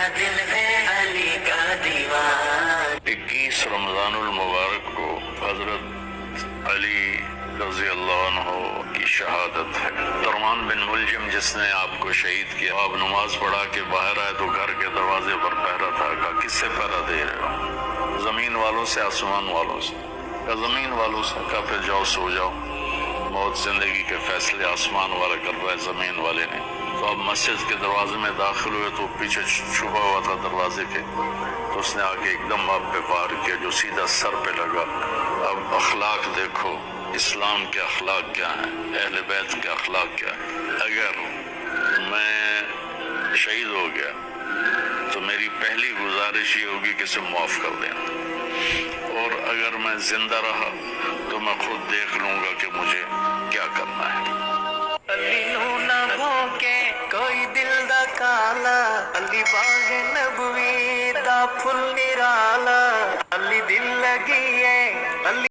दिल है अली का दीवान। 21 रमजान मुबारक को हजरत अली रजी अल्लाह अन्हु की शहादत है। तर्मान बिन मुलजिम जिसने आपको शहीद किया, आप नमाज पढ़ा के बाहर आए तो घर के दरवाजे पर पहरा था। कहा किससे पहरा दे रहे हो? जमीन वालों से, आसमान वालों से? कहा जमीन वालों से। कहा फिर जाओ सो जाओ, मौत जिंदगी के फैसले आसमान वाला कर रहा है, जमीन वाले ने। तो अब मस्जिद के दरवाजे में दाखिल हुए तो पीछे छुपा हुआ था दरवाजे के, तो उसने आके एकदम आप पे वार किया जो सीधा सर पे लगा। अब अखलाक देखो, इस्लाम के अखलाक क्या हैं, अहले बैत के अखलाक क्या है। अगर मैं शहीद हो गया तो मेरी पहली गुजारिश ये होगी कि इसे माफ़ कर देना, और अगर मैं जिंदा रहा तो मैं खुद देख लूँगा कि मुझे क्या करना है। अली नू ना भोंके कोई दिल दा काला, अली बाग नबवी दा फुल निराला, अली दिल लगी है अली